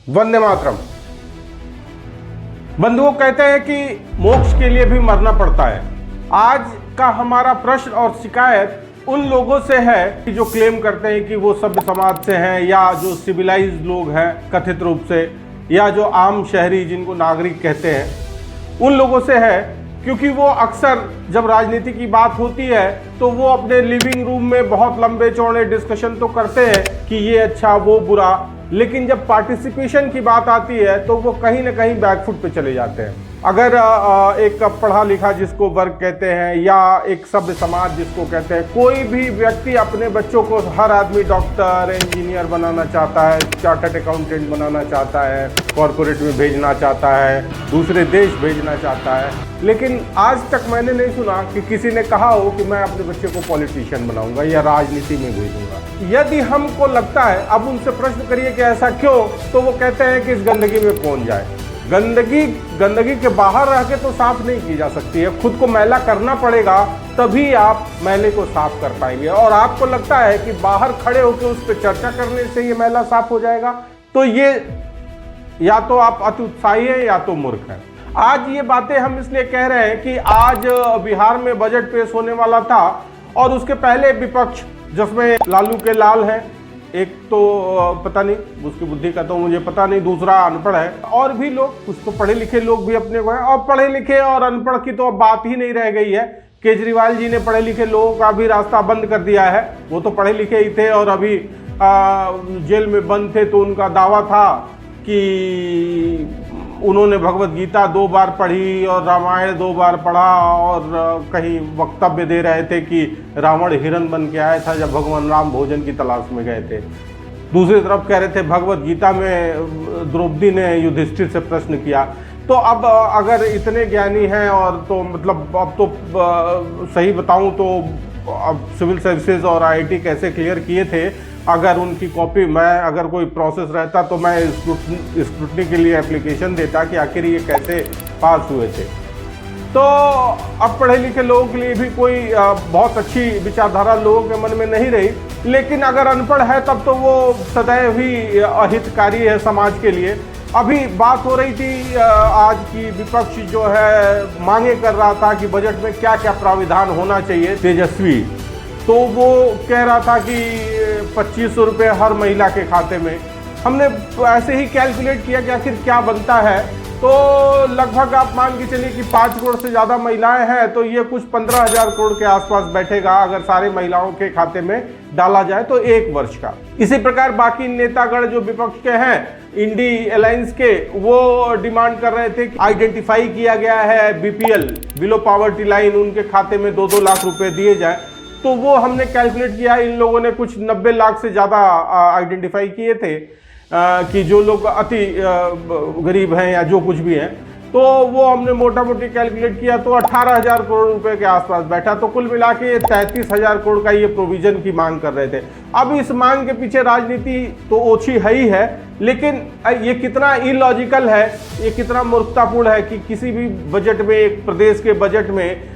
वंदे मातरम। बंधुओं, कहते हैं कि मोक्ष के लिए भी मरना पड़ता है। आज का हमारा प्रश्न और शिकायत उन लोगों से है कि जो क्लेम करते हैं कि वो सभ्य समाज से हैं, या जो सिविलाइज्ड लोग हैं कथित रूप से, या जो आम शहरी जिनको नागरिक कहते हैं, उन लोगों से है। क्योंकि वो अक्सर जब राजनीति की बात होती है तो वो अपने लिविंग रूम में बहुत लंबे चौड़े डिस्कशन तो करते हैं कि ये अच्छा वो बुरा, लेकिन जब पार्टिसिपेशन की बात आती है तो वो कहीं ना कहीं बैकफुट पे चले जाते हैं। अगर एक पढ़ा लिखा जिसको वर्ग कहते हैं, या एक सभ्य समाज जिसको कहते हैं, कोई भी व्यक्ति अपने बच्चों को, हर आदमी डॉक्टर, इंजीनियर बनाना चाहता है, चार्टर्ड अकाउंटेंट बनाना चाहता है, कॉरपोरेट में भेजना चाहता है, दूसरे देश भेजना चाहता है, लेकिन आज तक मैंने नहीं सुना कि किसी ने कहा हो कि मैं अपने बच्चे को पॉलिटिशियन बनाऊंगा या राजनीति में भेजूंगा। यदि हमको लगता है, अब उनसे प्रश्न करिए कि ऐसा क्यों, तो वो कहते हैं कि इस गंदगी में कौन जाए। गंदगी के बाहर रह के तो साफ नहीं की जा सकती है, खुद को मैला करना पड़ेगा, तभी आप मैले को साफ कर पाएंगे। और आपको लगता है कि बाहर खड़े होकर उस पर चर्चा करने से ये मैला साफ हो जाएगा, तो ये या तो आप अति उत्साही हैं या तो मूर्ख हैं। आज ये बातें हम इसलिए कह रहे हैं कि आज बिहार में बजट पेश होने वाला था, और उसके पहले विपक्ष, जिसमें लालू के लाल हैं, एक तो पता नहीं उसकी बुद्धि का तो मुझे पता नहीं, दूसरा अनपढ़ है, और भी लोग, कुछ तो पढ़े लिखे लोग भी अपने को हैं। और पढ़े लिखे और अनपढ़ की तो अब बात ही नहीं रह गई है। केजरीवाल जी ने पढ़े लिखे लोगों का भी रास्ता बंद कर दिया है। वो तो पढ़े लिखे ही थे और अभी जेल में बंद थे, तो उनका दावा था कि उन्होंने भगवत गीता 2 बार पढ़ी और रामायण 2 बार पढ़ा, और कहीं वक्तव्य दे रहे थे कि रावण हिरण बन के आया था जब भगवान राम भोजन की तलाश में गए थे। दूसरी तरफ कह रहे थे भगवत गीता में द्रौपदी ने युधिष्ठिर से प्रश्न किया। तो अब अगर इतने ज्ञानी हैं, और तो मतलब अब तो सही बताऊं तो अब सिविल सर्विसेज और IIT कैसे क्लियर किए थे, अगर उनकी कॉपी, मैं अगर कोई प्रोसेस रहता तो मैं स्क्रूटनी के लिए एप्लीकेशन देता कि आखिर ये कैसे पास हुए थे। तो अब पढ़े लिखे लोगों के लिए भी कोई बहुत अच्छी विचारधारा लोगों के मन में नहीं रही, लेकिन अगर अनपढ़ है तब तो वो सदैव ही अहितकारी है समाज के लिए। अभी बात हो रही थी, आज की विपक्ष जो है मांगे कर रहा था कि बजट में क्या क्या प्राविधान होना चाहिए। तेजस्वी तो वो कह रहा था कि 2500 रुपये हर महिला के खाते में। हमने ऐसे ही कैलकुलेट किया कि आखिर क्या बनता है, तो लगभग आप मान के चलिए कि 5 करोड़ से ज़्यादा महिलाएं हैं, तो ये कुछ 15,000 करोड़ के आसपास बैठेगा अगर सारे महिलाओं के खाते में डाला जाए तो 1 वर्ष का। इसी प्रकार बाकी नेतागण जो विपक्ष के हैं, इंडी अलायंस के, वो डिमांड कर रहे थे कि आइडेंटिफाई किया गया है BPL, बिलो पॉवर्टी लाइन, उनके खाते में 2-2 लाख रुपए दिए जाए। तो वो हमने कैलकुलेट किया, इन लोगों ने कुछ 90 लाख से ज़्यादा आइडेंटिफाई किए थे कि जो लोग अति गरीब हैं या जो कुछ भी हैं। तो वो हमने मोटा मोटी कैलकुलेट किया तो 18,000 करोड़ रुपए के आसपास बैठा। तो कुल मिला के 33,000 करोड़ का ये प्रोविजन की मांग कर रहे थे। अब इस मांग के पीछे राजनीति तो ओछी है ही है, लेकिन ये कितना इलॉजिकल है, ये कितना मूर्खतापूर्ण है कि किसी भी बजट में, एक प्रदेश के बजट में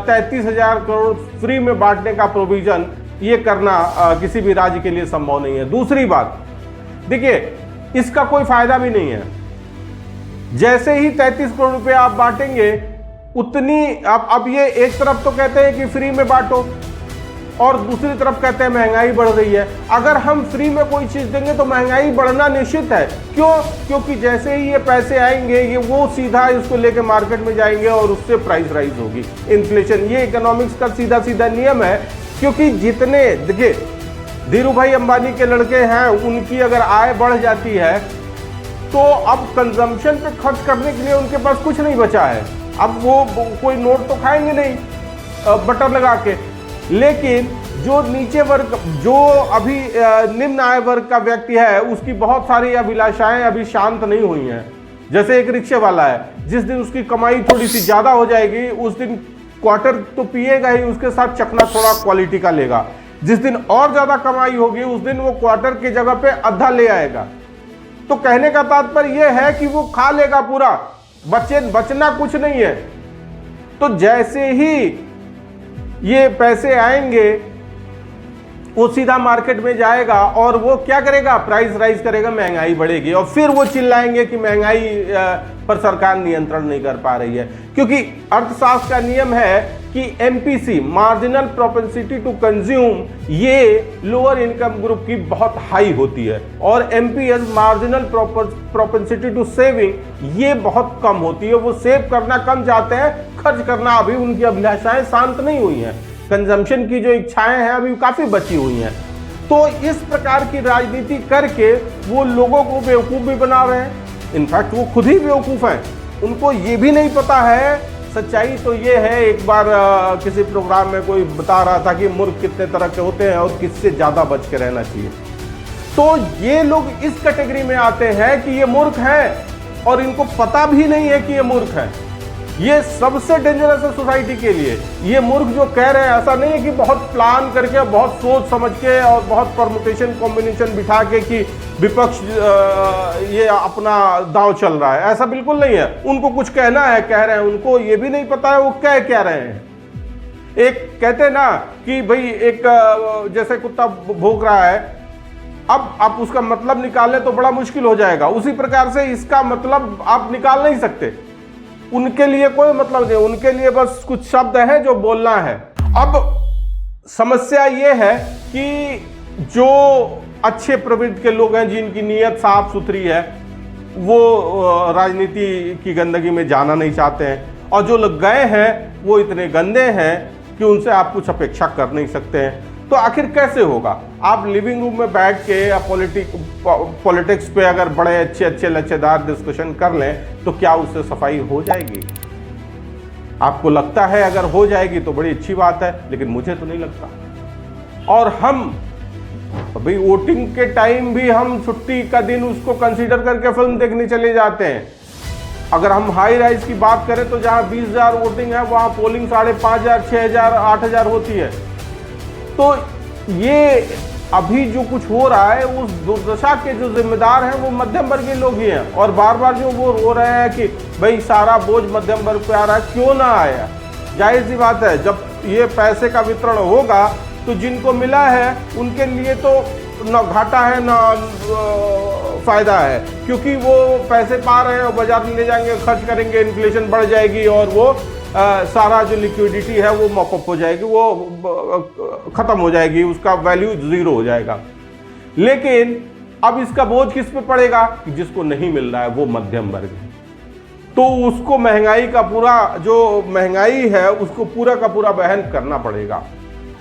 33,000 करोड़ फ्री में बांटने का प्रोविजन ये करना किसी भी राज्य के लिए संभव नहीं है। दूसरी बात देखिए, इसका कोई फायदा भी नहीं है। जैसे ही 33 करोड़ रुपए आप बांटेंगे, उतनी अब ये एक तरफ तो कहते हैं कि फ्री में बांटो, और दूसरी तरफ कहते हैं महंगाई बढ़ रही है। अगर हम फ्री में कोई चीज देंगे तो महंगाई बढ़ना निश्चित है। क्यों? क्योंकि जैसे ही ये पैसे आएंगे, ये वो सीधा इसको लेके मार्केट में जाएंगे और उससे प्राइस राइज होगी, इन्फ्लेशन। ये इकोनॉमिक्स का सीधा सीधा नियम है। क्योंकि जितने, देखिए, धीरू भाई अंबानी के लड़के हैं, उनकी अगर आय बढ़ जाती है तो अब कंजम्पशन पे खर्च करने के लिए उनके पास कुछ नहीं बचा है। अब वो कोई नोट तो खाएंगे नहीं बटर लगा के। लेकिन जो नीचे वर्ग, जो अभी निम्न आय वर्ग का व्यक्ति है, उसकी बहुत सारी अभिलाषाएं अभी शांत नहीं हुई हैं। जैसे एक रिक्शे वाला है, जिस दिन उसकी कमाई थोड़ी सी ज्यादा हो जाएगी, उस दिन क्वार्टर तो पिएगा ही, उसके साथ चखना थोड़ा क्वालिटी का लेगा। जिस दिन और ज्यादा कमाई होगी, उस दिन वो क्वार्टर की जगह पे आधा ले आएगा। तो कहने का तात्पर्य यह है कि वो खा लेगा पूरा, बचना कुछ नहीं है। तो जैसे ही ये पैसे आएंगे वो सीधा मार्केट में जाएगा और वो क्या करेगा, प्राइस राइज करेगा, महंगाई बढ़ेगी और फिर वो चिल्लाएंगे कि महंगाई पर सरकार नियंत्रण नहीं कर पा रही है। क्योंकि अर्थशास्त्र का नियम है कि MPC, marginal propensity to consume, ये लोअर इनकम ग्रुप की बहुत हाई होती है और MPS, marginal propensity to saving, ये बहुत कम होती है। वो सेव करना कम चाहते हैं, खर्च करना अभी उनकी अभिलाषाएं शांत नहीं हुई हैं, कंजम्पशन की जो इच्छाएं हैं अभी काफी बची हुई हैं। तो इस प्रकार की राजनीति करके वो लोगों को बेवकूफ भी बना रहे हैं। इनफैक्ट वो खुद ही बेवकूफ हैं, उनको ये भी नहीं पता है। सच्चाई तो ये है, एक बार किसी प्रोग्राम में कोई बता रहा था कि मूर्ख कितने तरह के होते हैं और किससे ज्यादा बच के रहना चाहिए। तो ये लोग इस कैटेगरी में आते हैं कि ये मूर्ख हैं और इनको पता भी नहीं है कि ये मूर्ख है। ये सबसे डेंजरस है सोसाइटी के लिए। ये मूर्ख जो कह रहे हैं, ऐसा नहीं है कि बहुत प्लान करके, बहुत सोच समझ के और बहुत परमुटेशन कॉम्बिनेशन बिठा के कि विपक्ष ये अपना दांव चल रहा है, ऐसा बिल्कुल नहीं है। उनको कुछ कहना है, कह रहे हैं, उनको ये भी नहीं पता है वो कह क्या रहे हैं। एक कहते हैं ना कि भाई एक जैसे कुत्ता भौंक रहा है, अब आप उसका मतलब निकालें तो बड़ा मुश्किल हो जाएगा, उसी प्रकार से इसका मतलब आप निकाल नहीं सकते। उनके लिए कोई मतलब नहीं, उनके लिए बस कुछ शब्द हैं जो बोलना है। अब समस्या ये है कि जो अच्छे प्रवृत्ति के लोग हैं, जिनकी नीयत साफ सुथरी है, वो राजनीति की गंदगी में जाना नहीं चाहते हैं, और जो लोग गए हैं वो इतने गंदे हैं कि उनसे आप कुछ अपेक्षा कर नहीं सकते हैं। तो आखिर कैसे होगा? आप लिविंग रूम में बैठ के या पॉलिटिक्स पे अगर बड़े अच्छे लच्छेदार डिस्कशन कर लें तो क्या उससे सफाई हो जाएगी? आपको लगता है अगर हो जाएगी तो बड़ी अच्छी बात है, लेकिन मुझे तो नहीं लगता। और हम अभी वोटिंग के टाइम भी हम छुट्टी का दिन उसको कंसीडर करके फिल्म देखने चले जाते हैं। अगर हम हाई राइज की बात करें तो जहां 20,000 वोटिंग है वहां पोलिंग 5,500, 6,000, 8,000 होती है। तो ये अभी जो कुछ हो रहा है, उस दुर्दशा के जो जिम्मेदार हैं वो मध्यम वर्गीय लोग ही हैं। और बार बार जो वो रो रहे हैं कि भाई सारा बोझ मध्यम वर्ग पे आ रहा है, क्यों ना आया? जाहिर सी बात है, जब ये पैसे का वितरण होगा तो जिनको मिला है उनके लिए तो न घाटा है न फायदा है, क्योंकि वो पैसे पा रहे हैं और बाजार में ले जाएंगे, खर्च करेंगे, इन्फ्लेशन बढ़ जाएगी और वो सारा जो लिक्विडिटी है वो मॉकअप हो जाएगी, वो खत्म हो जाएगी, उसका वैल्यू जीरो हो जाएगा। लेकिन अब इसका बोझ किस पे पड़ेगा? जिसको नहीं मिल रहा है वो मध्यम वर्ग है, तो उसको महंगाई का पूरा जो महंगाई है उसको पूरा का पूरा वहन करना पड़ेगा।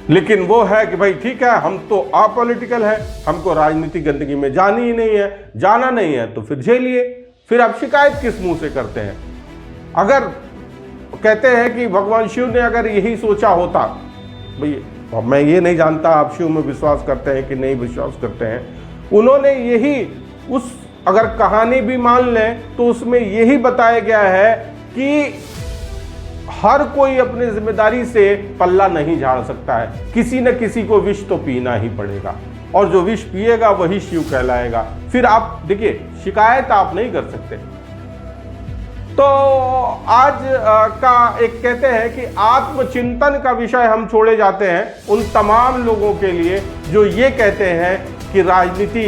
लेकिन वो है कि भाई ठीक है, हम तो अपॉलिटिकल है, हमको राजनीतिक गंदगी में जानी ही नहीं है, जाना नहीं है तो फिर झेलिए। फिर आप शिकायत किस मुंह से करते हैं? अगर कहते हैं कि भगवान शिव ने अगर यही सोचा होता, भाई मैं ये नहीं जानता आप शिव में विश्वास करते हैं कि नहीं विश्वास करते हैं, उन्होंने यही उस अगर कहानी भी मान लें तो उसमें यही बताया गया है कि हर कोई अपनी जिम्मेदारी से पल्ला नहीं झाड़ सकता है, किसी न किसी को विष तो पीना ही पड़ेगा, और जो विष पिएगा वही शिव कहलाएगा। फिर आप देखिए, शिकायत आप नहीं कर सकते। तो आज का एक कहते हैं कि आत्मचिंतन का विषय हम छोड़े जाते हैं उन तमाम लोगों के लिए जो ये कहते हैं कि राजनीति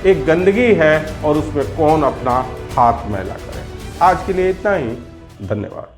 एक गंदगी है और उसमें कौन अपना हाथ मैला करे। आज के लिए इतना ही, धन्यवाद।